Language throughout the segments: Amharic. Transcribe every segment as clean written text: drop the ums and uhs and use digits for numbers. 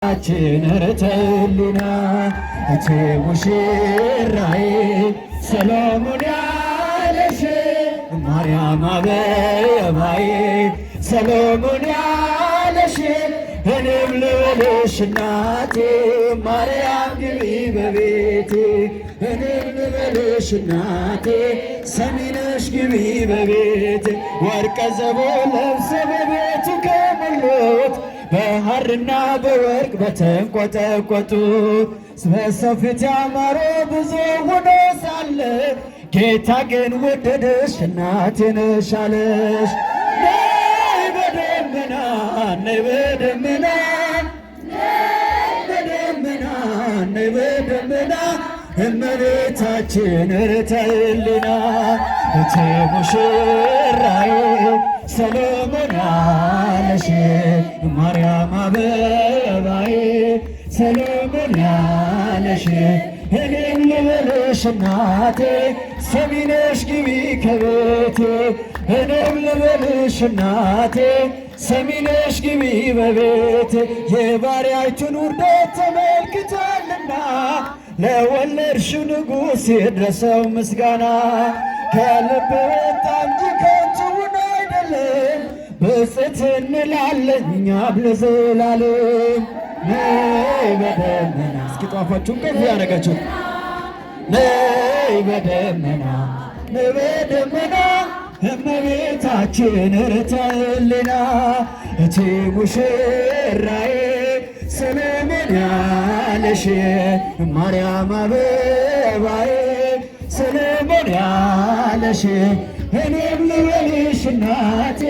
ችንርተልና እቴ ሙሽራዬ ሰሎሞን ያለሽ ማርያም አበባዬ ሰሎሞን ያለሽ እኔም ልበልሽ እናቴ ማርያም ግቢ በቤቴ እኔም ልበልሽ እናቴ ሰሚነሽ ግቢ በቤቴ ወርቀ ዘቦ ለብሰ በቤቱ ከሞሉት በሐርና በወርቅ በተንቆጠቆጡ በሰው ፊት ያማረ ብዙ ሆኖ ሳለ ጌታ ግን ወደደሽ እናቴ ነሽ አለሽ። ነይ በደመና ነይ በደመና በደመና ነይ በደመና እመቤታችን ርተህልና እቴ ሙሽራዬ ሰሎሞን ያለሽ ማርያም አበባዬ ሰሎሞን ያለሽ እኔም ልበልሽ እናቴ ሰሚነሽ ግቢ ከቤቴ እኔም ልበልሽ እናቴ ሰሚነሽ ግቢ በቤቴ የባሪያይቱን ውርደት ተመልክቷልና ለወለድሽው ንጉሥ ይድረሰው ምስጋና ከልብ ወጣ እንጂ ከንቱን አይደለም ብፅዕት እንላለን እኛም ለዘላለም። ነይ በደመና እስኪ ጧፋችሁን ከፍ ያደረጋችሁ ነይ በደመና ነይ በደመና እመቤታችን ርተህልና እቴ ሙሽራዬ ሰሎሞን ያለሽ ማርያም አበባዬ ሰሎሞን ያለሽ እኔም ልበልሽ እናቴ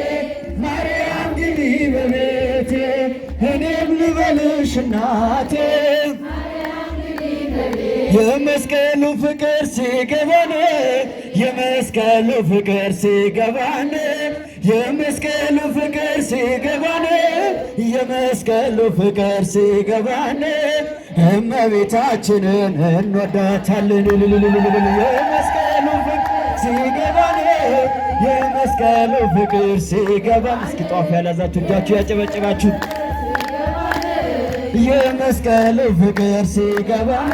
ማርያም ግቢ በቤቴ እኔም ልበልሽ እናቴ የመስቀሉ ፍቅር ሲገባን የመስቀሉ ፍቅር ሲገባን የመስቀሉ ፍቅር ሲገባን የመስቀሉ ፍቅር ሲገባን እመቤታችንን እንወዳታለን። የመስቀሉ ፍቅር ሲገባን የመስቀሉ ፍቅር ሲገባን እስኪ ጧፍ ያላዛችሁ እጃችሁ ያጨበጨባችሁ የመስቀሉ ፍቅር ሲገባን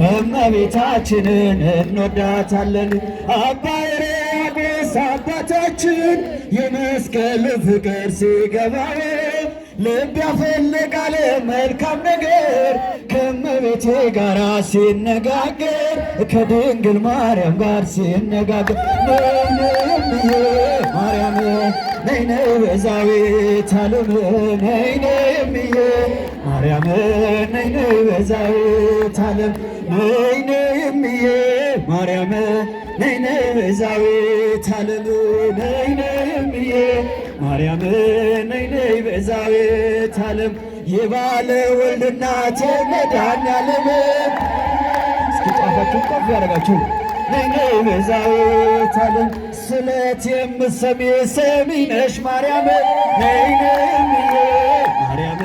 እመቤታችንን እንወዳታለን። አባ ሕርያቆስ አባታችን የመስቀሉ ፍቅር ሲገባን ልብ ያፈልቃል መልካም ነገር ከእመቤቴ ጋር ሲነጋገር ከድንግል ማርያም ጋር ሲነጋገር ነይነይምዬ ማርያም ነይነይ ቤዛዊተ ዓለም ነይነይምዬ ማርያም ነይነይ ቤዛዊተ ዓለም ነይነይምዬ ማርያም ነይነይ ቤዛዊተ ዓለም ነይነይምዬ ማርያም ነይነይ ቤዛዊተ ዓለም የባለ ወልድ እናት መድኃኔዓለም እስኪ ጫፋችሁ ከፍ ያደረጋችሁ ነይነይ ቤዛዊተ ዓለም ስለት የምትሰሚ ሰሚነሽ ማርያም ነይነይምዬ ማርያም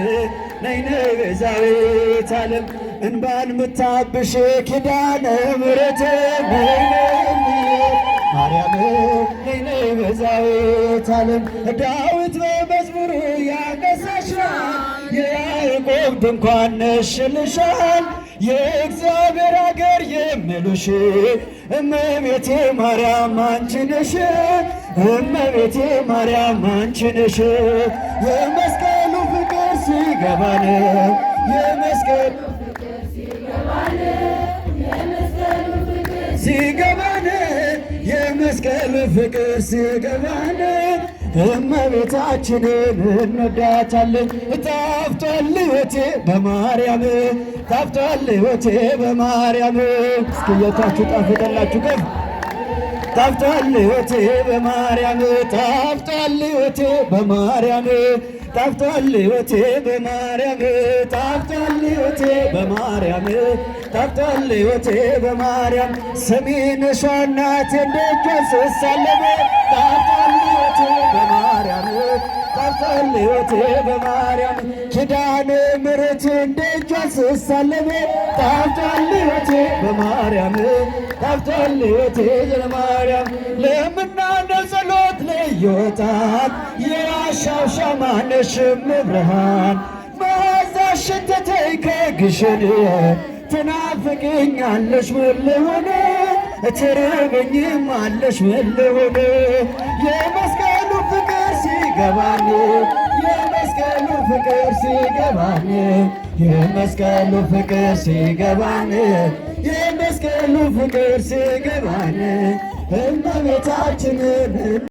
ነይነይ ቤዛዊተ ዓለም እንባን ምታብሽ ኪዳነ ምሕረት ነይነይምዬ ማርያም ነይነይ ቤዛዊተ ዓለም ዳዊት በመዝሙሩ ያነሳሻል የያዕቆብ ድንኳን ነሽልሻል የእግዚአብሔር አገር የሚሉሽ እመቤቴ ማርያም አንቺ ነሽ እመቤቴ ማርያም አንቺ ነሽ የመስቀሉ ፍቅር ሲገባን የመስቀሉ ፍቅር ሲገባን የመስቀሉ ፍቅር ሲገባን እመቤታችንን እንወዳታለን። ጣፍቷል ሕይወቴ በማርያም ጣፍቷል ሕይወቴ በማርያም እስኪ የታችሁ ጣፍጠላችሁ ከፍ ጣፍቷል ሕይወቴ በማርያም ጣፍቷል ሕይወቴ በማርያም ጣፍቷል ሕይወቴ በማርያም ጣፍቷል ሕይወቴ በማርያም ጣፍቷል ሕይወቴ በማርያም ሰሚነሽ እናቴ ደጇ ስሳለም ጣፍቷል ሕይወቴ በማርያም ጣፍቷል ሕይወቴ በማርያም ኪዳነ ምሕረት ደጇ ስሳለም ጣፍቷል ሕይወቴ በማርያም ጣፍቷል ሕይወቴ በማርያም ለምናነ ጸሎት ለይወጣል የዋሻው ሻማ ነሽም ብርሃን መዓዛሽን ግሸን ትናፍቅኛለሽ ምን ልሁን ትርበኝማለሽ ምን ልሁን የመስቀሉ ፍቅር ሲገባኝ የመስቀሉ ፍቅር ሲገባኝ የመስቀሉ ፍቅር ሲገባኝ የመስቀሉ ፍቅር ሲገባኝ እመቤታችንን